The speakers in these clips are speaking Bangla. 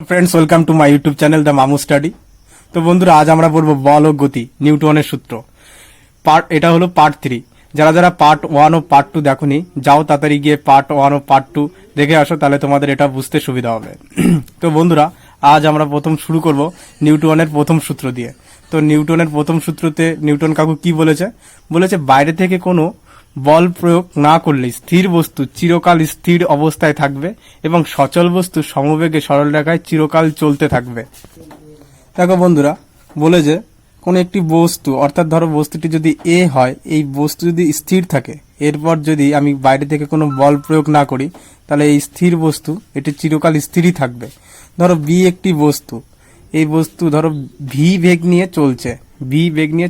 Friends welcome to my YouTube channel the Mamu study. तो বন্ধুরা আজ আমরা পড়ব বল ও গতি নিউটনের সূত্র এটা হলো পার্ট 3। যারা যারা পার্ট 1 ও পার্ট 2 দেখোনি যাও তাড়াতাড়ি গিয়ে পার্ট 1 ও পার্ট 2 দেখে আসো, তাহলে তোমাদের এটা বুঝতে সুবিধা হবে। তো বন্ধুরা আজ আমরা প্রথম শুরু করব নিউটনের প্রথম সূত্র দিয়ে। তো নিউটনের প্রথম সূত্রতে নিউটন কাকু কি বলেছে? বলেছে বাইরে থেকে কোনো বল প্রয়োগ না করলে স্থির বস্তু চিরকাল স্থির অবস্থায় থাকবে এবং সচল বস্তু সমবেগে সরল রেখায় চিরকাল চলতে থাকবে। দেখো বন্ধুরা, বলে যে কোন একটি বস্তু, অর্থাৎ ধরো বস্তুটি যদি এ হয়, এই বস্তু যদি স্থির থাকে, এরপর যদি আমি বাইরে থেকে কোনো বল প্রয়োগ না করি, তাহলে এই স্থির বস্তু এটি চিরকাল স্থিরই থাকবে। ধরো বি একটি বস্তু, এই বস্তু ধরো ভি বেগ নিয়ে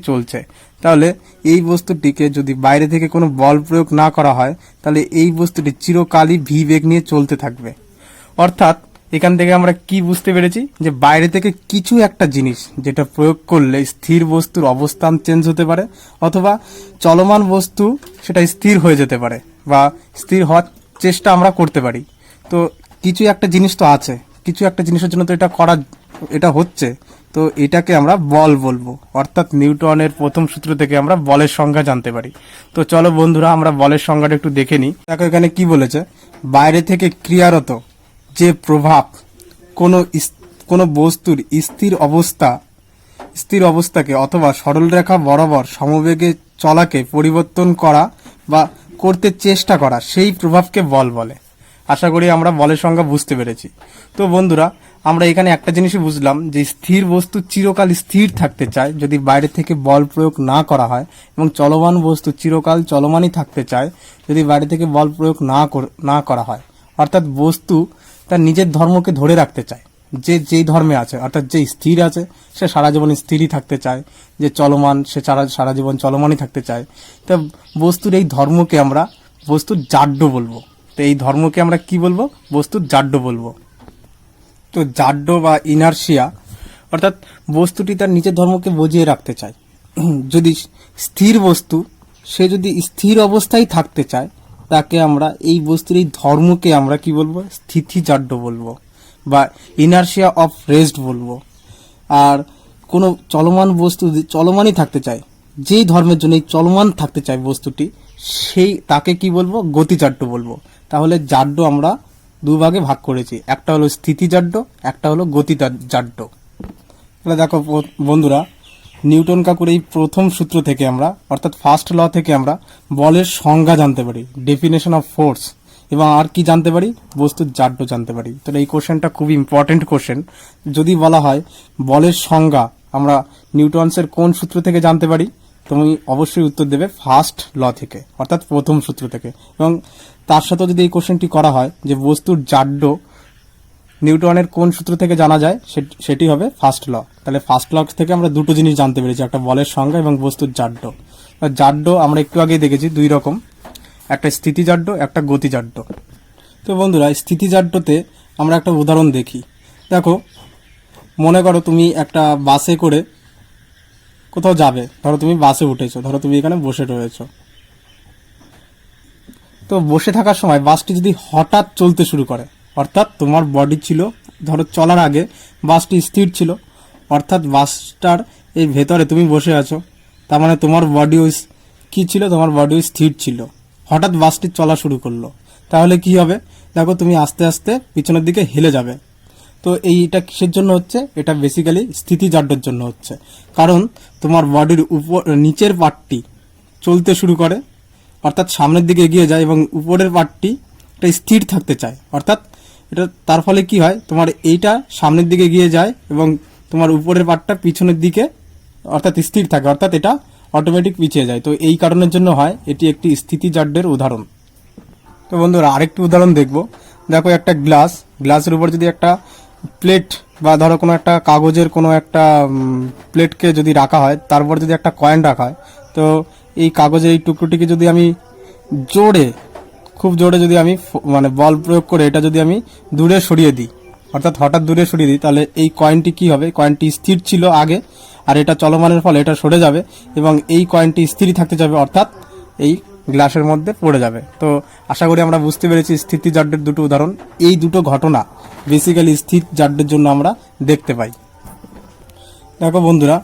চলছে, তাহলে এই বস্তুটিকে যদি বাইরে থেকে কোনো বল প্রয়োগ না করা হয়, তাহলে এই বস্তুটি চিরকালই ভি বেগ নিয়ে চলতে থাকবে। অর্থাৎ এখান থেকে আমরা কি বুঝতে পেরেছি, যে বাইরে থেকে কিছু একটা জিনিস যেটা প্রয়োগ করলে স্থির বস্তুর অবস্থান চেঞ্জ হতে পারে, অথবা চলমান বস্তু সেটা স্থির হয়ে যেতে পারে বা স্থির হওয়ার চেষ্টা আমরা করতে পারি। তো কিছু একটা জিনিস তো আছে, কিছু একটা জিনিসের জন্য তো এটা হচ্ছে, তো এটাকে আমরা বল বলবো। অর্থাৎ নিউটনের প্রথম সূত্র থেকে আমরা বলের সংজ্ঞা জানতে পারি। তো চলো বন্ধুরা আমরা বলের সংজ্ঞাটা একটু দেখে নিই। দেখো এখানে কি বলেছে, বাইরে থেকে ক্রিয়ারত যে প্রভাব কোনো বস্তুর স্থির অবস্থাকে অথবা সরলরেখা বরাবর সমবেগে চলাকে পরিবর্তন করা বা করতে চেষ্টা করা, সেই প্রভাবকে বল বলে। আশা করি আমরা বলের সংজ্ঞা বুঝতে পেরেছি। তো বন্ধুরা আমরা এখানে একটা জিনিসই বুঝলাম, যে স্থির বস্তু চিরকাল স্থির থাকতে চায় যদি বাইরে থেকে বল প্রয়োগ না করা হয়, এবং চলমান বস্তু চিরকাল চলমানই থাকতে চায় যদি বাইরে থেকে বল প্রয়োগ না করা হয়। অর্থাৎ বস্তু তার নিজের ধর্মকে ধরে রাখতে চায়, যেই ধর্মে আছে, অর্থাৎ যে স্থির আছে সে সারা জীবন স্থিরই থাকতে চায়, যে চলমান সে সারা জীবন চলমানই থাকতে চায়। তো বস্তুর এই ধর্মকে আমরা বস্তুর জাড্য বলবো। তো এই ধর্মকে আমরা কি বলবো? বস্তুর জাড্য বলবো। তো জাড্য বা ইনার্শিয়া, অর্থাৎ বস্তুটি তার নিজের ধর্মকে বজিয়ে রাখতে চায়। যদি স্থির বস্তু সে যদি স্থির অবস্থায় থাকতে চায়, তাকে আমরা এই বস্তুর এই ধর্মকে আমরা কি বলবো? স্থিতিজাড্য বলবো বা ইনার্শিয়া অফ রেস্ট বলবো। আর কোনো চলমান বস্তু চলমানই থাকতে চায়, যেই ধর্মের জন্য এই চলমান থাকতে চায় বস্তুটি, তাকে কি বলবো? গতিজাড্য বলবো। তাহলে জাড্য আমরা দুভাগে ভাগ করেছি, একটা হলো স্থিতিজাড্য, একটা হলো গতিজাড্য। তাহলে দেখো বন্ধুরা, নিউটন কাকুর এই প্রথম সূত্র থেকে আমরা, অর্থাৎ ফার্স্ট ল থেকে আমরা বলের সংজ্ঞা জানতে পারি, ডেফিনেশন অফ ফোর্স, এবং আর কি জানতে পারি? বস্তুর জাড্য জানতে পারি। তাহলে এই কোশ্চেনটা খুবই ইম্পর্টেন্ট কোশ্চেন। যদি বলা হয় বলের সংজ্ঞা আমরা নিউটনসের কোন সূত্র থেকে জানতে পারি, তুমি অবশ্যই উত্তর দেবে ফার্স্ট ল থেকে, অর্থাৎ প্রথম সূত্র থেকে। এবং তার সাথে যদি এই কোশ্চেনটি করা হয় যে বস্তুর জাড্য নিউটনের কোন সূত্র থেকে জানা যায়, সেটি হবে ফার্স্ট ল। তাহলে ফার্স্ট ল থেকে আমরা দুটো জিনিস জানতে পেরেছি, একটা বলের সংজ্ঞা এবং বস্তুর জাড্য। জাড্য আমরা একটু আগে দেখেছি দুই রকম, একটা স্থিতিজাড্য, একটা গতিজাড্য। তো বন্ধুরা স্থিতিজাড্যতে আমরা একটা উদাহরণ দেখি। দেখো মনে করো তুমি একটা বাসে করে কোথাও যাবে, ধরো তুমি বাসে উঠেছো, ধরো তুমি এখানে বসে রয়েছো। তো বসে থাকার সময় বাসটি যদি হঠাৎ চলতে শুরু করে, অর্থাৎ তোমার বডি ছিল, ধরো চলার আগে বাসটি স্থির ছিল, অর্থাৎ বাসটার এই ভেতরে তুমি বসে আছো, তার মানে তোমার বডিও কি ছিল? তোমার বডিও স্থির ছিল। হঠাৎ বাসটি চলা শুরু করলো, তাহলে কি হবে? দেখো তুমি আস্তে আস্তে পিছনের দিকে হেলে যাবে। তো এইটা কিসের জন্য হচ্ছে? এটা বেসিক্যালি স্থিতিজাড্যের জন্য হচ্ছে, কারণ তোমার বডির নিচের পার্টটি চলতে শুরু করে, অর্থাৎ সামনের দিকে এগিয়ে যায়, এবং উপরের পার্টটি এটা স্থির থাকতে চায়। অর্থাৎ এটা তার ফলে কি হয়? তোমার এইটা সামনের দিকে এগিয়ে যায় এবং তোমার উপরের পার্টটা পিছনের দিকে অর্থাৎ স্থির থাকে, অর্থাৎ এটা অটোমেটিক পিছিয়ে যায়। তো এই কারণের জন্য হয়, এটি একটি স্থিতিজাড্যের উদাহরণ। তো বন্ধুরা আরেকটি উদাহরণ দেখবো। দেখো একটা গ্লাসের উপর যদি একটা প্লেট বা ধরো কোনো একটা কাগজের কোনো একটা প্লেটকে যদি রাখা হয়, তারপর যদি একটা কয়েন রাখা হয়, তো এই কাগজের এই টুকরোটিকে যদি আমি খুব জোরে যদি আমি মানে বল প্রয়োগ করে এটা যদি আমি দূরে সরিয়ে দিই, অর্থাৎ হঠাৎ দূরে সরিয়ে দিই, তাহলে এই কয়েনটি কি হবে? কয়েনটি স্থির ছিল আগে, আর এটা চলমানের ফলে এটা সরে যাবে এবং এই কয়েনটি স্থিরই থাকতে যাবে, অর্থাৎ এই গ্লাসের মধ্যে পড়ে যাবে। তো আশা করি আমরা বুঝতে পেরেছি স্থিতিজাড্যের দুটো উদাহরণ। এই দুটো ঘটনা বেসিক্যালি স্থির জাড্যের জন্য আমরা দেখতে পাই। দেখো বন্ধুরা,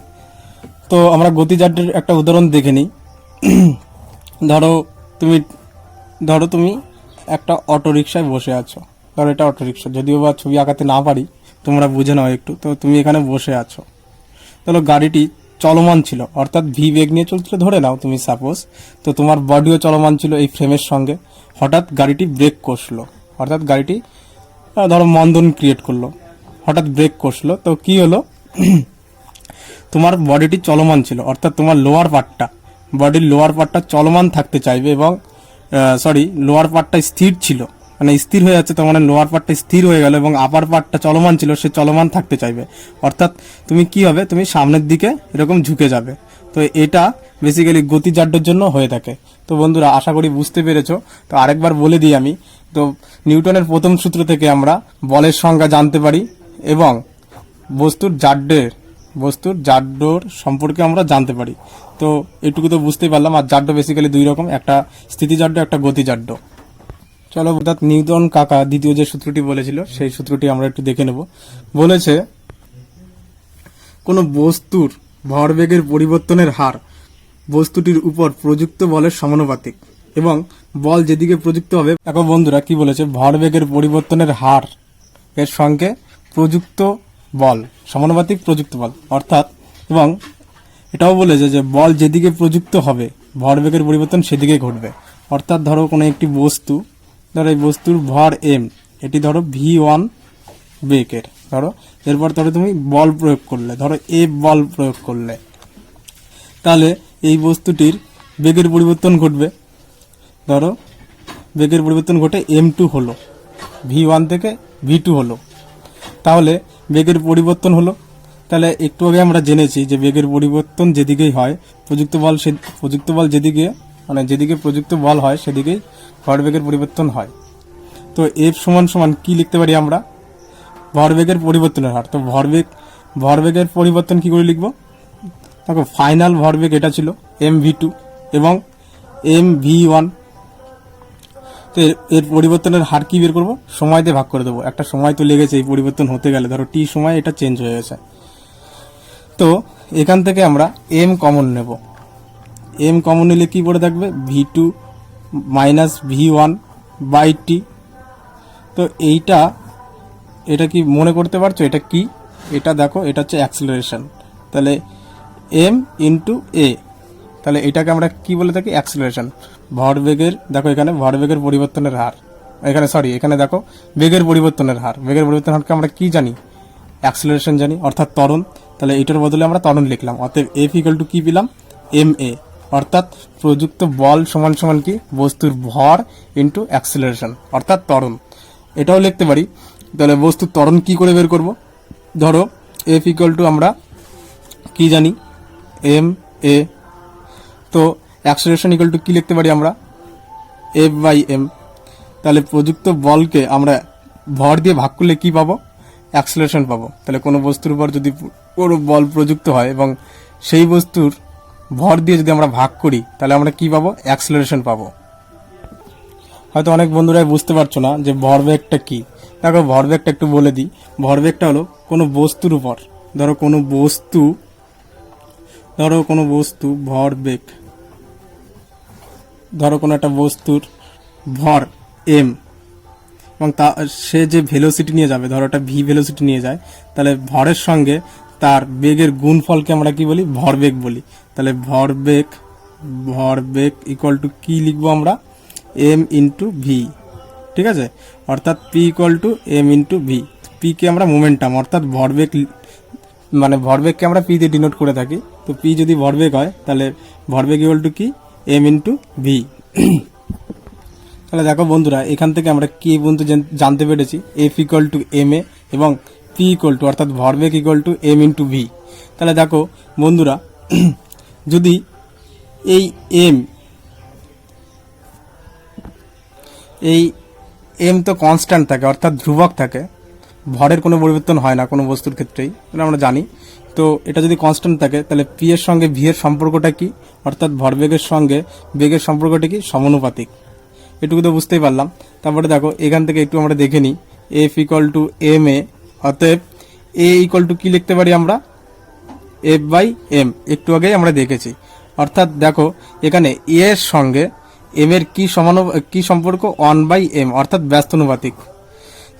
তো আমরা গতি জাড্যের একটা উদাহরণ দেখে নিই। ধরো তুমি একটা অটো রিক্সায় বসে আছো। ধরো এটা অটো রিক্সা, যদিও বা ছবি আঁকাতে না পারি, তোমরা বুঝে নাও একটু। তো তুমি এখানে বসে আছো, ধরো গাড়িটি চলমান ছিল, অর্থাৎ ভি বেগ নিয়ে চলছিল ধরে নাও তুমি সাপোজ। তো তোমার বডিও চলমান ছিল এই ফ্রেমের সঙ্গে। হঠাৎ গাড়িটি ব্রেক কষলো, অর্থাৎ গাড়িটি ধরো মন্দন ক্রিয়েট করলো, হঠাৎ ব্রেক কষলো। তো কি হলো, তোমার বডিটি চলমান ছিল, অর্থাৎ তোমার লোয়ার পার্টটা, বডির লোয়ার পার্টটা চলমান থাকতে চাইবে এবং লোয়ার পার্টটা স্থির ছিল, মানে স্থির হয়ে যাচ্ছে, তার মানে লোয়ার পার্টটা স্থির হয়ে গেল এবং আপার পার্টটা চলমান ছিল, সে চলমান থাকতে চাইবে। অর্থাৎ তুমি কি হবে, তুমি সামনের দিকে এরকম ঝুঁকে যাবে। তো এটা বেসিক্যালি গতিজাড্যের জন্য হয়ে থাকে। তো বন্ধুরা, আশা করি বুঝতে পেরেছো। তো আরেকবার বলে দিই আমি। তো নিউটনের প্রথম সূত্র থেকে আমরা বলের সংজ্ঞা জানতে পারি এবং বস্তুর জাড্যর সম্পর্কে আমরা জানতে পারি। তো এটুকু তো বুঝতেই পারলাম। আর জাড্য বেসিক্যালি দুই রকম, একটা স্থিতিজাড্য, একটা গতিজাড্য। চলো, অর্থাৎ নিউটন কাকা দ্বিতীয় যে সূত্রটি বলেছিল সেই সূত্রটি আমরা একটু দেখে নেব। বলেছে কোনো বস্তুর ভরবেগের পরিবর্তনের হার বস্তুটির উপর প্রযুক্ত বলের সমানুপাতিক এবং বল যেদিকে প্রযুক্ত হবে। এখন বন্ধুরা কি বলেছে, ভরবেগের পরিবর্তনের হার এর সঙ্গে প্রযুক্ত বল সমানুপাতিক প্রযুক্ত বল, অর্থাৎ এবং এটাও বলেছে যে বল যেদিকে প্রযুক্ত হবে ভরবেগের পরিবর্তন সেদিকে ঘটবে। অর্থাৎ ধরো কোনো একটি বস্তু, ধরো এই বস্তুর ভর এম, এটি ধরো v1 বেগের, ধরো এরপর ধরো তুমি বল প্রয়োগ করলে, ধরো এ বল প্রয়োগ করলে, তাহলে এই বস্তুটির বেগের পরিবর্তন ঘটবে। ধরো বেগের পরিবর্তন ঘটে m2 হলো, v1 থেকে v2 হলো, তাহলে বেগের পরিবর্তন হলো। তাহলে একটু আগে আমরা জেনেছি যে বেগের পরিবর্তন যেদিকেই হয় প্রযুক্ত বল যেদিকে, মানে যেদিকে প্রযুক্ত বল হয় সেদিকেই ভরবেগের পরিবর্তন হয়। তো এফ সমান সমান কি লিখতে পারি আমরা, ভরবেগের পরিবর্তনের হার। তো ভরবেগের পরিবর্তন কি করে লিখবো, দেখো ফাইনাল ভরবেগ এটা ছিল mv2 এবং mv1। তো এর পরিবর্তনের হার কি বের করবো, সময় দিয়ে ভাগ করে দেবো। একটা সময় তো লেগেছে এই পরিবর্তন হতে গেলে, ধরো টি সময় এটা চেঞ্জ হয়ে গেছে। তো এখান থেকে আমরা এম কমন নেব। এম কমন নিলে কি পড়ে থাকবে, v2 minus v1 by T. তো এটা কি মনে করতে পারছো এটা কি, এটা দেখো, এটা হচ্ছে অ্যাক্সিলারেশন। তাহলে এম ইন্টু এ, তাহলে এটাকে আমরা কি বলে থাকি, অ্যাক্সিলারেশন। ভরবেগের, দেখো এখানে ভরবেগের পরিবর্তনের হার, এখানে দেখো বেগের পরিবর্তনের হার। বেগের পরিবর্তনের হারকে আমরা কি জানি, অ্যাক্সিলারেশন জানি, অর্থাৎ ত্বরণ। তাহলে এটার বদলে আমরা ত্বরণ লিখলাম। অতএব এফ ইকুয়াল টু কি পেলাম, এম এ, অর্থাৎ প্রযুক্ত বল সমান সমান কি, বস্তুর ভর ইন্টু অ্যাক্সিলারেশন, অর্থাৎ ত্বরণ। এটাও লিখতে পারি। তাহলে বস্তুর ত্বরণ কি করে বের করব, ধরো এফ ইকুয়াল টু আমরা কি জানি, এম এ। তো অ্যাক্সিলারেশন ইকুয়াল টু কি লিখতে পারি আমরা, এফ বাই এম। তাহলে প্রযুক্ত বলকে আমরা ভর দিয়ে ভাগ করলে কি পাবো, অ্যাক্সিলারেশন পাবো। তাহলে কোনো বস্তুর উপর যদি কোনো বল প্রযুক্ত হয় এবং সেই বস্তুর ভর দিয়ে যদি আমরা ভাগ করি, তাহলে আমরা কি পাবো, অ্যাক্সিলারেশন পাবো। হয়তো অনেক বন্ধুরাই বুঝতে পারছো না যে ভরবেগটা কি। দেখো ভরবেগটা একটু বলে দিই। ভরবেগটা হলো কোনো বস্তুর উপর, ধরো কোনো বস্তু ভরবেগ, ধরো কোনো একটা বস্তুর ভর এম এবং সে যে ভেলোসিটি নিয়ে যাবে, ধরো একটা ভি ভেলোসিটি নিয়ে যায়, তাহলে ভরের সঙ্গে তার বেগের গুণফলকে আমরা কি বলি, ভরবেগ বলি। তাহলে ভরবেগ ইকুয়াল টু কি লিখবো আমরা, এম ইন্টু ভি, ঠিক আছে। অর্থাৎ P equal to M into V. P কে আমরা মোমেন্টাম, অর্থাৎ ভরবেগ, মানে ভরবেগকে আমরা পি দিয়ে ডিনোট করে থাকি। তো পি যদি ভরবেগ হয় তাহলে ভরবেগ ইকুয়াল টু কি, এম ইন্টু ভি। তাহলে দেখো বন্ধুরা, এখান থেকে আমরা কি পর্যন্ত জানতে পেরেছি, F equal to M A এবং পি ইকুয়াল টু, অর্থাৎ ভরবেগ equal to M into V. তাহলে দেখো বন্ধুরা, যদি এই এম তো কনস্ট্যান্ট থাকে, অর্থাৎ ধ্রুবক থাকে, ভরের কোনো পরিবর্তন হয় না কোনো বস্তুর ক্ষেত্রেই, এটা আমরা জানি। তো এটা যদি কনস্ট্যান্ট থাকে তাহলে পি এর সঙ্গে ভি এর সম্পর্কটা কি, অর্থাৎ ভরবেগের সঙ্গে বেগের সম্পর্কটা কি, সমানুপাতিক। এটুকু তো বুঝতেই পারলাম। তারপরে দেখো এখান থেকে একটু আমরা দেখে নিই এফ ইকুয়াল টু এম এ, অতএব এ ইকুয়াল টু কি লিখতে পারি আমরা, এফ বাই এম, একটু আগেই আমরা দেখেছি। অর্থাৎ দেখো এখানে এ এর সঙ্গে এম এর কি সম্পর্ক, 1/m, অর্থাৎ ব্যস্তানুপাতিক।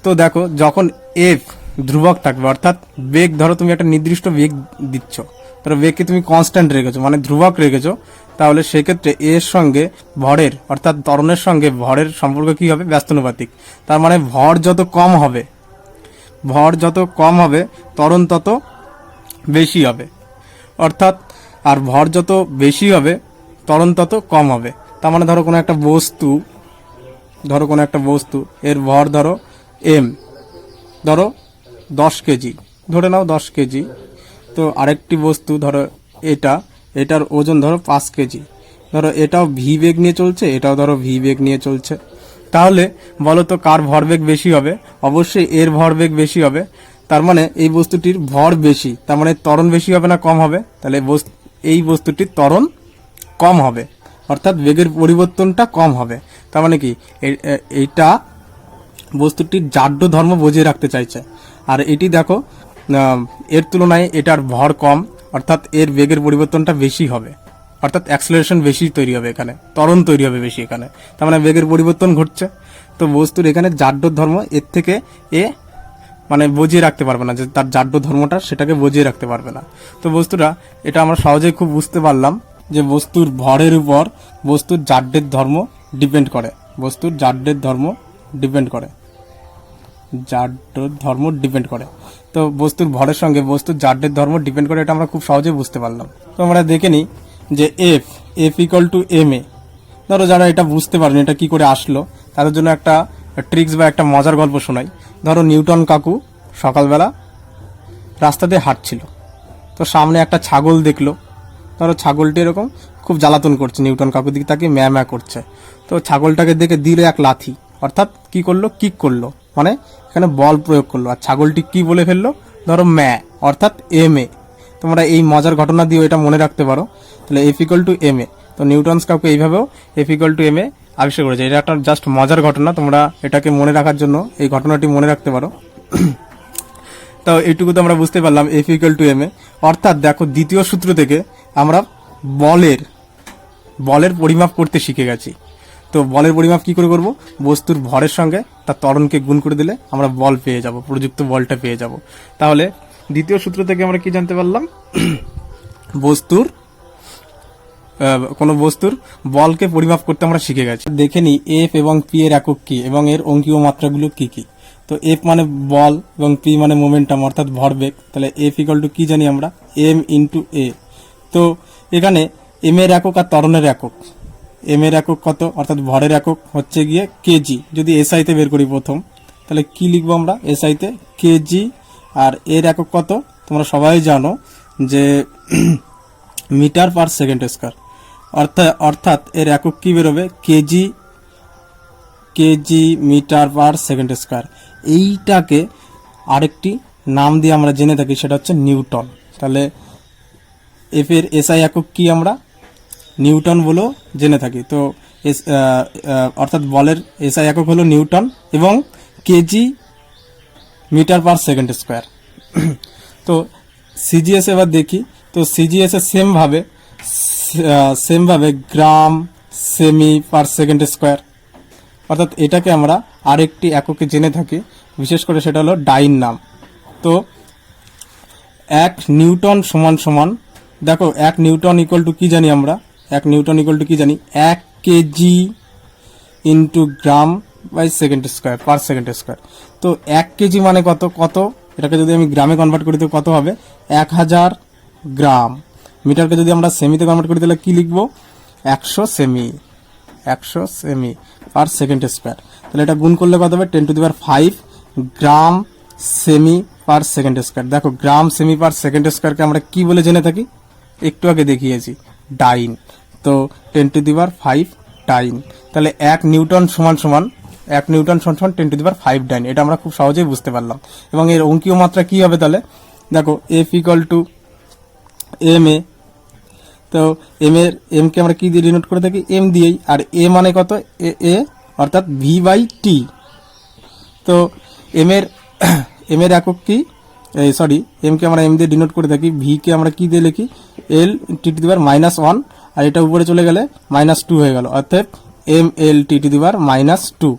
তো দেখো যখন এফ ধ্রুবক থাকবে, অর্থাৎ বেগ ধরো তুমি একটা নির্দিষ্ট বেগ দিচ্ছ, ধরো বেগকে তুমি কনস্ট্যান্ট রেখেছো মানে ধ্রুবক রেখেছো, তাহলে সেক্ষেত্রে এর সঙ্গে ভরের অর্থাৎ ত্বরণের সঙ্গে ভরের সম্পর্ক কি হবে, ব্যস্তানুপাতিক। তার মানে ভর যত কম হবে ত্বরণ তত বেশি হবে, অর্থাৎ আর ভর যত বেশি হবে ত্বরণ তত কম হবে। তার মানে ধরো কোনো একটা বস্তু এর ভর ধরো এম, ধরো 10 কেজি, ধরে নাও 10 কেজি। তো আরেকটি বস্তু ধরো এটার ওজন ধরো 5 কেজি, ধরো এটাও ভি বেগ নিয়ে চলছে, এটাও ধরো ভি বেগ নিয়ে চলছে। তাহলে বলো তো কার ভরবেগ বেশি হবে, অবশ্যই এর ভরবেগ বেশি হবে। তার মানে এই বস্তুটির ভর বেশি, তার মানে ত্বরণ বেশি হবে না কম হবে, তাহলে এই বস্তুটির ত্বরণ কম হবে, অর্থাৎ বেগের পরিবর্তনটা কম হবে। তার মানে কি এইটা বস্তুটির জাড্য ধর্ম বজিয়ে রাখতে চাইছে। আর এটি দেখো এর তুলনায় এটার ভর কম, অর্থাৎ এর বেগের পরিবর্তনটা বেশি হবে, অর্থাৎ অ্যাক্সেলারেশন বেশি তৈরি হবে, এখানে ত্বরণ তৈরি হবে বেশি এখানে, তার মানে বেগের পরিবর্তন ঘটছে। তো বস্তুর এখানে জাড্য ধর্ম এর থেকে এ মানে বজিয়ে রাখতে পারবে না, যে তার জাড্য ধর্মটা সেটাকে বজিয়ে রাখতে পারবে না। তো বস্তুটা এটা আমরা সহজেই খুব বুঝতে পারলাম যে বস্তুর ভরের উপর বস্তুর জাড্যের ধর্ম ডিপেন্ড করে, তো বস্তুর ভরের সঙ্গে বস্তুর জাড্যের ধর্ম ডিপেন্ড করে, এটা আমরা খুব সহজেই বুঝতে পারলাম। তো আমরা দেখে নিই যে এফ ইকুয়াল টু এম এ। ধরো যারা এটা বুঝতে পারেন এটা কি করে আসলো, তাদের জন্য একটা ট্রিক্স বা একটা মজার গল্প শোনাই। ধরো নিউটন কাকু সকালবেলা রাস্তা দিয়ে হাঁটছিল, তো সামনে একটা ছাগল দেখলো। ধরো ছাগলটি এরকম খুব জ্বালাতন করছে, নিউটন কাকুর দিকে তাকে ম্যা করছে। তো ছাগলটাকে দেখে দিল এক লাথি, অর্থাৎ কি করলো, কিক করলো, মানে এখানে বল প্রয়োগ করলো। আর ছাগলটি কি বলে ফেললো, ধরো অর্থাৎ এম এ। তোমরা এই মজার ঘটনা দিয়ে এটা মনে রাখতে পারো। তাহলে এফ ইকুয়াল টু এম এ। তো নিউটনস কাকু এইভাবেও এফ ইকুয়াল টু এম এ আবিষ্কার করেছে। এটা একটা জাস্ট মজার ঘটনা, তোমরা এটাকে মনে রাখার জন্য এই ঘটনাটি মনে রাখতে পারো। তো এইটুকু তো আমরা বুঝতে পারলাম এফ ইকুয়াল টু এম এ। অর্থাৎ দেখো দ্বিতীয় সূত্র থেকে আমরা বলের পরিমাপ করতে শিখে গেছি। তো বলের পরিমাপ কি করে করব, বস্তুর ভরের সঙ্গে তার ত্বরণকে গুণ করে দিলে আমরা বল পেয়ে যাব, প্রযুক্ত বলটা পেয়ে যাব। তাহলে দ্বিতীয় সূত্র থেকে আমরা কি জানতে পারলাম, কোনো বস্তুর বলকে পরিমাপ করতে আমরা শিখে গেছি। দেখে নিই এফ এবং পি এর একক কি এবং এর অঙ্কীয় মাত্রাগুলো কি কি। তো এফ মানে বল এবং পি মানে মোমেন্টাম অর্থাৎ ভরবেগ। তাহলে এফ ইকুয়াল টু কি জানি আমরা, এম ইন্টু এ। তো এখানে এম এর একক আর ত্বরণের একক, এম এর একক কত, অর্থাৎ ভরের একক হচ্ছে গিয়ে কেজি। যদি এসআইতে বের করি প্রথম, তাহলে কি লিখবো আমরা, এসআইতে কেজি। আর এর একক কত তোমরা সবাই জানো যে মিটার পার সেকেন্ড স্কয়ার, অর্থাৎ এর একক কি বেরোবে, KG metre per second square. এইটাকে আরেকটি নাম দিয়ে আমরা জেনে থাকি, সেটা হচ্ছে নিউটন। তাহলে এফ এর এসআই একক কি আমরা নিউটন বলেও জেনে থাকি। তো অর্থাৎ বলের এসআই একক হলো নিউটন এবং KG metre per second square. তো সিজিএস এবার দেখি। তো সিজিএস এর সেমভাবে গ্রাম সেমি পার সেকেন্ড স্কয়ার, অর্থাৎ এটাকে আমরা আরেকটি এককে জেনে থাকি, বিশেষ করে সেটা হলো ডাইন নাম। তো 1 নিউটন সমান সমান, দেখো 1 নিউটন ইকুয়াল টু কি জানি আমরা, 1 নিউটন ইকুয়াল টু কি জানি, 1 KG into gram by second square per second square. তো 1 কেজি মানে কত, এটাকে যদি আমি গ্রামে কনভার্ট করি তো কত হবে, 1000 গ্রাম। মিটারকে যদি আমরা সেমিতে কনভার্ট করি তাহলে কি লিখবো, 100 সেমি পার সেকেন্ড স্কয়ার। তাহলে এটা গুণ করলে কত হবে, 10⁵ গ্রাম সেমি পার সেকেন্ড স্কয়ার। দেখো গ্রাম সেমি পার সেকেন্ড স্কয়ারকে আমরা কি বলে জেনে থাকি, একটু আগে দেখিয়েছি, ডাইন। তো 10⁵ ডাইন। তাহলে 1 নিউটন সমান 10⁵ ডাইন। এটা আমরা খুব সহজেই বুঝতে পারলাম। এবং এর অঙ্কীয় মাত্রা কি হবে, তাহলে দেখো এফ ইকুয়াল টু এম এ। তো এম কে আমরা কি দিয়ে ডিনোট করে থাকি, এম দিয়েই। আর এ মানে কত, এ অর্থাৎ ভি বাই টি। তো এম এর এম এর একক কি, সরি, এম কে আমরা এম দিয়ে ডিনোট করে থাকি, ভি কে আমরা কি দিয়ে লিখি, এল টি টু দি পাওয়ার -1, আর এটা উপরে চলে গেলে -2 হয়ে গেল, অর্থাৎ M L T to the পাওয়ার -2।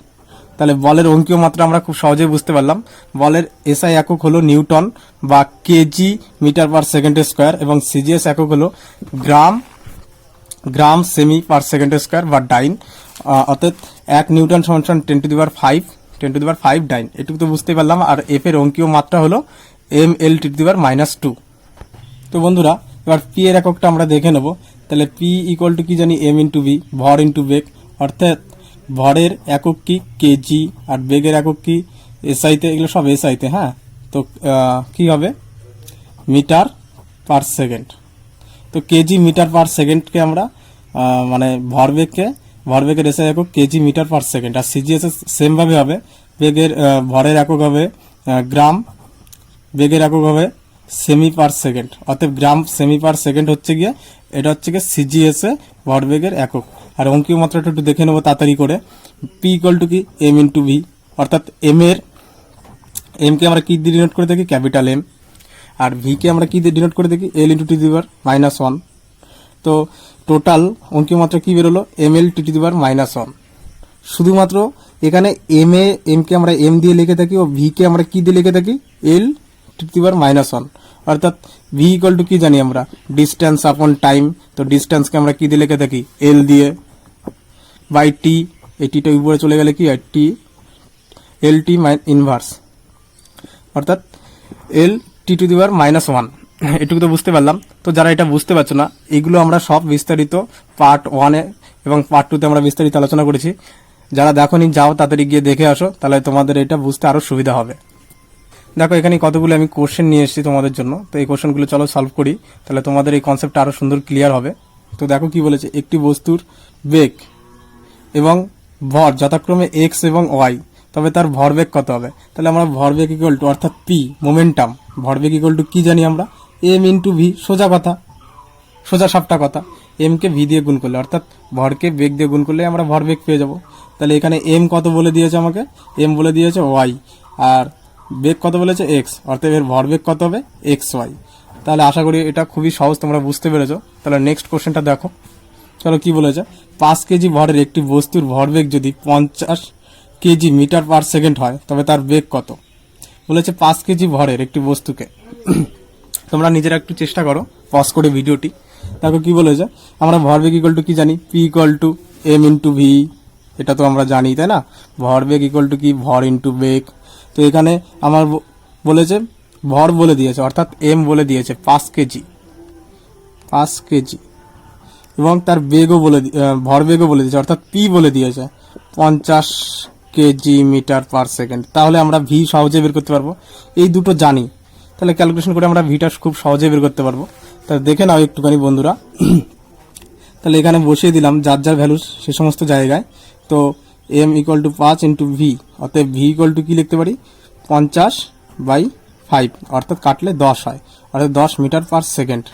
তাহলে বলের অঙ্কীয় মাত্রা আমরা খুব সহজেই বুঝতে পারলাম। বলের এসআই একক হলো নিউটন বা KG metre per second square, এবং সিজিএস একক হলো গ্রাম সেমি পার সেকেন্ড স্কোয়ার বা ডাইন, অর্থাৎ 1 নিউটন সমান 10⁵ ডাইন। এটুকু তো বুঝতে পারলাম। আর এফ এর অঙ্কীয় মাত্রা হলো M L T to the পাওয়ার -2। তো বন্ধুরা, এবার পি এর এককটা আমরা দেখে নেব। তাহলে পি ইকুয়াল টু কি জানি, এম ইন্টু ভি, ভর ইন্টু বেগ, অর্থাৎ ভরের একক কি কেজি, আর বেগের একক কি এসআইতে, এগুলো সব এসআইতে। হ্যাঁ, তো কি হবে, মিটার পার সেকেন্ড। তো কেজি মিটার পার সেকেন্ডকে আমরা মানে ভরবেগের এসআই একক কেজি মিটার পার সেকেন্ড। আর সিজিএস সেম ভাবে হবে, বেগের ভরের একক হবে গ্রাম, বেগের একক হবে সেমি পার সেকেন্ড, অর্থাৎ গ্রাম সেমি পার সেকেন্ড হচ্ছে গিয়ে, এটা হচ্ছে গিয়ে সিজিএস এ ভরবেগের একক। আর অঙ্কীয় মাত্রাটা একটু দেখে নেবো তাড়াতাড়ি করে। পি ইকুয়াল টু কি, এম ইন্টু ভি, অর্থাৎ এম কে আমরা কি দিয়ে ডিনোট করে থাকি, ক্যাপিটাল এম, আর ভি কে আমরা কি দিয়ে ডিনোট করে থাকি, L into T to the পাওয়ার -1। তো টোটাল অঙ্কীয় মাত্রা কি বেরোলো, M L T to the পাওয়ার -1। শুধুমাত্র এখানে এম কে আমরা এম দিয়ে লিখে থাকি, ও ভি কে আমরা কি দিয়ে লিখে থাকি, এল টি টু দি পাওয়ার -1, অর্থাৎ ভি ইকুয়াল টু কি জানি আমরা, ডিস্টেন্স আপন টাইম। তো ডিস্টেন্সকে আমরা কি দিয়ে লিখে থাকি, এল দিয়ে, বাই টি, এই টিটা উপরে চলে গেলে কি হয়, টি, এল টি ইনভার্স, অর্থাৎ এল টি টু দি পাওয়ার -1। এটুকু তো বুঝতে পারলাম। তো যারা এটা বুঝতে পারছো না, এগুলো আমরা সব বিস্তারিত পার্ট 1-এ এবং পার্ট 2-তে আমরা বিস্তারিত আলোচনা করেছি। যারা দেখোনি, যাও তাড়াতাড়ি গিয়ে দেখে আসো, তাহলে তোমাদের এটা বুঝতে আরো সুবিধা হবে। দেখো, এখানে কতগুলো আমি কোশ্চেন নিয়ে এসেছি তোমাদের জন্য। তো এই কোশ্চেনগুলো চলো সলভ করি, তাহলে তোমাদের এই কনসেপ্টটা আরো সুন্দর ক্লিয়ার হবে। তো দেখো কি বলেছে, একটি বস্তুর বেগ এবং ভর যথাক্রমে এক্স এবং ওয়াই, তবে তার ভরবেগ কত হবে। তাহলে আমরা ভরবেগ ইকুয়াল টু, অর্থাৎ পি মোমেন্টাম, ভরবেগ ইকুয়াল টু কি জানি আমরা, এম ইন্টু ভি, সোজা সাপটা কথা। এম কে ভি দিয়ে গুণ করলে, অর্থাৎ ভরকে বেগ দিয়ে গুণ করলে আমরা ভরবেগ পেয়ে যাব। তাহলে এখানে এম কত বলে দিয়েছে আমাকে, এম বলে দিয়েছে ওয়াই, আর বেগ কত বলেছে এক্স, অর্থাৎ এর ভরবেগ কত হবে, এক্স ওয়াই। তাহলে আশা করি এটা খুবই সহজ, তোমরা বুঝতে পেরেছো। তাহলে নেক্সট কোশ্চেনটা দেখো, চলো কি বলেছে, 5 কেজি ভরের একটি বস্তুর ভরবেগ যদি 50 কেজি মিটার পার সেকেন্ড হয়, তবে তার বেগ কত। বলেছে 5 কেজি ভরের একটি বস্তুকে, তোমরা নিজেরা একটু চেষ্টা করো, পজ করে ভিডিওটি দেখো কি বলেছে। আমরা ভরবেগ ইকুয়াল টু কি জানি, P equal to M into V, এটা তো আমরা জানি, তাই না। ভরবেগ ইকুয়াল টু কি, ভর ইন্টু বেগ। তো এখানে আমার বলেছে ভর বলে দিয়েছে, অর্থাৎ এম বলে দিয়েছে 5 কেজি, এবং তার বেগও ভরবেগও বলে দিয়েছে, অর্থাৎ পি বলে দিয়েছে 50 কেজি মিটার পার সেকেন্ড। তাহলে আমরা ভি সহজে বের করতে পারবো, এই দুটো জানি। তাহলে ক্যালকুলেশন করে আমরা ভিটা খুব সহজে বের করতে পারবো। তাহলে দেখে নাও একটুখানি বন্ধুরা। তাহলে এখানে বসিয়ে দিলাম যার যার ভ্যালু সে সমস্ত জায়গায়। তো M equal to 5 into V, অর্থাৎ ভি ইকুয়াল টু কি লিখতে পারি, 50/5, অর্থাৎ কাটলে 10 হয়, অর্থাৎ 10 মিটার পার সেকেন্ড।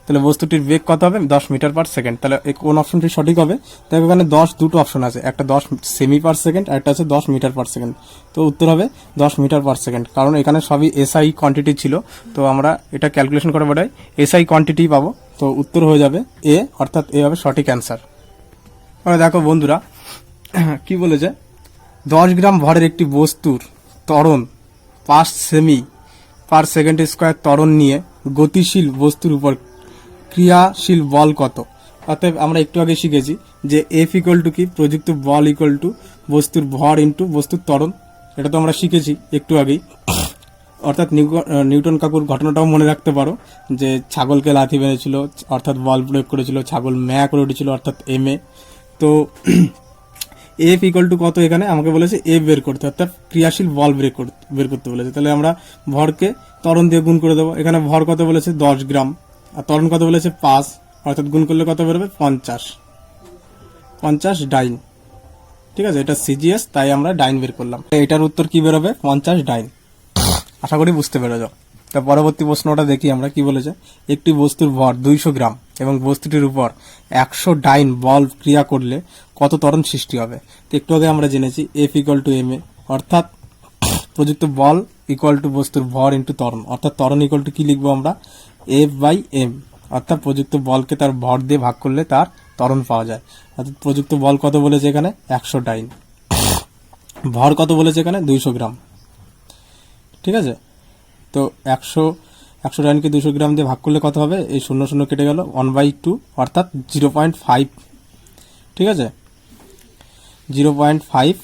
তাহলে বস্তুটির বেগ কত হবে, 10 মিটার পার সেকেন্ড। তাহলে কোন অপশনটি সঠিক হবে, তাই এখানে 10 দুটো অপশন আছে, একটা 10 সেমি পার সেকেন্ড, আর একটা আছে 10 মিটার পার সেকেন্ড। তো উত্তর হবে 10 মিটার পার সেকেন্ড, কারণ এখানে সবই এসআই কোয়ান্টিটি ছিল। তো আমরা এটা ক্যালকুলেশন করে বেড়াই এসআই কোয়ান্টিটি পাবো। তো উত্তর হয়ে যাবে এ, অর্থাৎ এ হবে সঠিক অ্যান্সার। দেখো বন্ধুরা কি বলেছে, 10 গ্রাম ভরের একটি বস্তুর ত্বরণ 5 সেমি পার সেকেন্ড স্কোয়ার ত্বরণ নিয়ে গতিশীল বস্তুর উপর ক্রিয়াশীল বল কত। অতএব আমরা একটু আগে শিখেছি যে এফ ইকুয়াল টু কি, প্রযুক্ত বল ইকুয়াল টু বস্তুর ভর ইন্টু বস্তুর ত্বরণ। এটা তো আমরা শিখেছি একটু আগেই। অর্থাৎ নিউটন কাকুর ঘটনাটাও মনে রাখতে পারো, যে ছাগলকে লাথি মেরেছিল, অর্থাৎ বল প্রয়োগ করেছিল, ছাগল ম্যা করে উঠেছিল, অর্থাৎ এম এ। তো এফ ইকুয়াল টু কত, এখানে আমাকে বলেছে এফ বের করতে, অর্থাৎ ক্রিয়াশীল বল বের করতে বলেছে। তাহলে আমরা ভরকে ত্বরণ দিয়ে গুণ করে দেবো। এখানে ভর কত বলেছে, 10 গ্রাম, আর ত্বরণ কত বলেছে 5, অর্থাৎ গুণ করলে কত বেরোবে, 50 ডাইন। ঠিক আছে, এটা সিজিএস, তাই আমরা ডাইন বের করলাম। এটার উত্তর কি বেরোবে, 50 ডাইন। আশা করি বুঝতে পেরেছ। তা পরবর্তী প্রশ্নটা দেখি আমরা কি বলেছে, একটি বস্তুর ভর 200 গ্রাম এবং বস্তুটির উপর 100 ডাইন বল ক্রিয়া করলে কত ত্বরণ সৃষ্টি হবে। তো একটু আগে আমরা জেনেছি এফ ইকুয়াল টু এম এ, অর্থাৎ প্রযুক্ত বল ইকুয়াল টু বস্তুর ভর ইন্টু ত্বরণ, অর্থাৎ ত্বরণ ইকুয়াল টু কি লিখবো আমরা, F/m, অর্থাৎ প্রযুক্ত বলকে তার ভর দিয়ে ভাগ করলে তার ত্বরণ পাওয়া যায়। অর্থাৎ প্রযুক্ত বল কত বলেছে এখানে, 100 ডাইন, ভর কত বলেছে এখানে, 200 গ্রাম। ঠিক আছে, তো 100 ডাইনকে 200 গ্রাম দিয়ে ভাগ করলে কত হবে, এই 0 0 কেটে গেল, 1/2 অর্থাৎ 0.5। ঠিক আছে, 0.5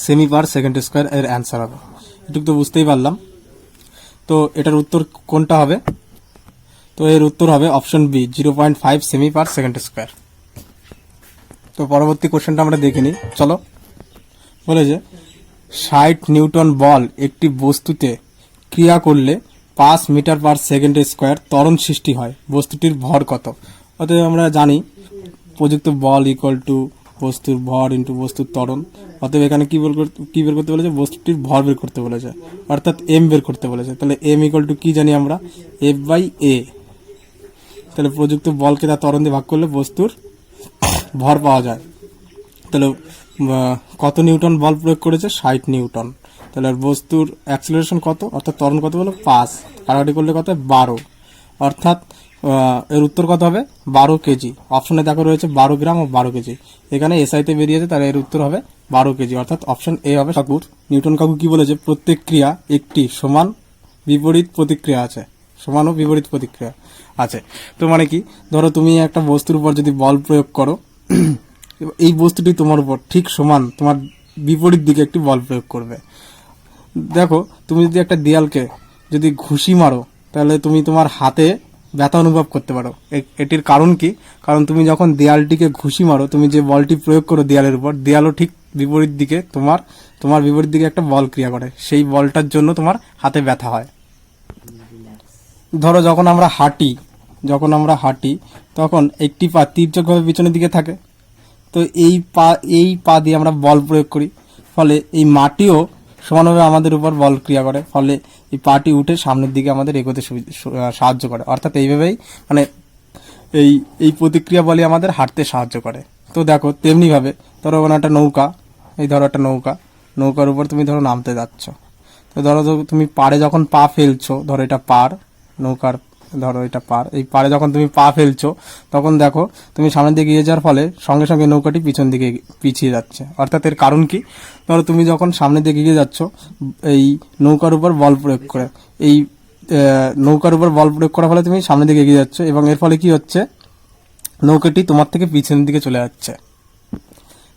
সেমি পার সেকেন্ড স্কোয়ার এর অ্যান্সার হবে। এটুকু তো বুঝতেই পারলাম। তো এটার উত্তর কোনটা হবে, তো এর উত্তর হবে অপশন বি, 0.5 সেমি পার সেকেন্ড স্কোয়ার। তো পরবর্তী কোশ্চেনটা আমরা দেখে নিই, চলো। বলেছে 60 নিউটন বল একটি বস্তুতে ক্রিয়া করলে 5 মিটার পার সেকেন্ড স্কোয়ার ত্বরণ সৃষ্টি হয়, বস্তুটির ভর কত। অতএব আমরা জানি প্রযুক্ত বল ইকুয়াল টু বস্তুর ভর ইন্টু বস্তুর ত্বরণ। অতএব এখানে কি বের করতে বলেছে, বস্তুটির ভর বের করতে বলেছে, অর্থাৎ এম বের করতে বলেছে। তাহলে এম ইকুয়াল টু কি জানি আমরা, F/a। তাহলে প্রযুক্ত বলকে তার ত্বরণ দিয়ে ভাগ করলে বস্তুর ভর পাওয়া যায়। তাহলে কত নিউটন বল প্রয়োগ করেছে, 60 নিউটন। তাহলে বস্তুর অ্যাক্সিলারেশন কত, অর্থাৎ ত্বরণ কত বলো, 5, কাটাকাটি করলে কত, 12, অর্থাৎ এর উত্তর কত হবে, 12 কেজি। অপশনে দেখো রয়েছে 12 গ্রাম ও 12 কেজি, এখানে এসআইতে বেরিয়েছে, তাহলে এর উত্তর হবে 12 কেজি, অর্থাৎ অপশন এ হবে। নিউটন কাকু কি বলেছে, প্রত্যেক ক্রিয়া একটি সমান বিপরীত প্রতিক্রিয়া আছে, সমান ও বিপরীত প্রতিক্রিয়া আছে। তো মানে কি, ধরো তুমি একটা বস্তুর উপর যদি বল প্রয়োগ করো, এই বস্তুটি তোমার উপর ঠিক সমান তোমার বিপরীত দিকে একটি বল প্রয়োগ করবে। দেখো তুমি যদি একটা দেয়ালকে যদি ঘুষি মারো, তাহলে তুমি তোমার হাতে ব্যথা অনুভব করতে পারো। এটির কারণ কি, কারণ তুমি যখন দেয়ালটিকে ঘুষি মারো, তুমি যে বলটি প্রয়োগ করো দেয়ালের উপর, দেয়ালও ঠিক বিপরীত দিকে তোমার বিপরীত দিকে একটা বল ক্রিয়া করে, সেই বলটার জন্য তোমার হাতে ব্যথা হয়। ধরো যখন আমরা হাঁটি তখন একটি পা তীর্যকভাবে পিছনের দিকে থাকে, তো এই পা দিয়ে আমরা বল প্রয়োগ করি, ফলে এই মাটিও সমানভাবে আমাদের উপর বল ক্রিয়া করে, ফলে এই পাটি উঠে সামনের দিকে আমাদের এগোতে সাহায্য করে। অর্থাৎ এইভাবেই মানে এই প্রতিক্রিয়া বলে আমাদের হাঁটতে সাহায্য করে। তো দেখো তেমনি ভাবে ধরো একটা নৌকা, এই ধরো একটা নৌকার উপর তুমি ধরো নামতে যাচ্ছ, তো ধরো তুমি পাড়ে যখন পা ফেলছো, ধরো এটা পাড়, নৌকার ধরো এটা পার, এই পারে যখন তুমি পা ফেলছো, তখন দেখো তুমি সামনের দিকে এগিয়ে যাওয়ার ফলে সঙ্গে সঙ্গে নৌকাটি পিছন দিকে পিছিয়ে যাচ্ছে। অর্থাৎ এর কারণ কি, ধরো তুমি যখন সামনের দিকে এগিয়ে যাচ্ছ, এই নৌকার উপর বল প্রয়োগ করে, করার ফলে তুমি সামনের দিকে এগিয়ে যাচ্ছ, এবং এর ফলে কি হচ্ছে, নৌকাটি তোমার থেকে পিছনের দিকে চলে যাচ্ছে।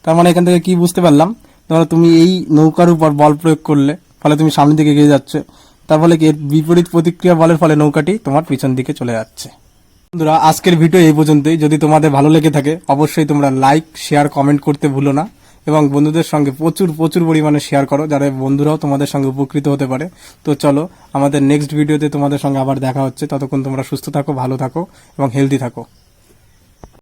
তার মানে এখান থেকে কি বুঝতে পারলাম, ধরো তুমি এই নৌকার উপর বল প্রয়োগ করলে, ফলে তুমি সামনের দিকে এগিয়ে যাচ্ছে, তার ফলে এর বিপরীত প্রতিক্রিয়া বলের ফলে নৌকাটি তোমার পিছন দিকে চলে যাচ্ছে। বন্ধুরা, আজকের ভিডিও এই পর্যন্তই। যদি তোমাদের ভালো লেগে থাকে অবশ্যই তোমরা লাইক, শেয়ার, কমেন্ট করতে ভুলো না, এবং বন্ধুদের সঙ্গে প্রচুর পরিমাণে শেয়ার করো, যারা বন্ধুরাও তোমাদের সঙ্গে উপকৃত হতে পারে। তো চলো, আমাদের নেক্সট ভিডিওতে তোমাদের সঙ্গে আবার দেখা হচ্ছে। ততক্ষণ তোমরা সুস্থ থাকো, ভালো থাকো এবং হেলদি থাকো।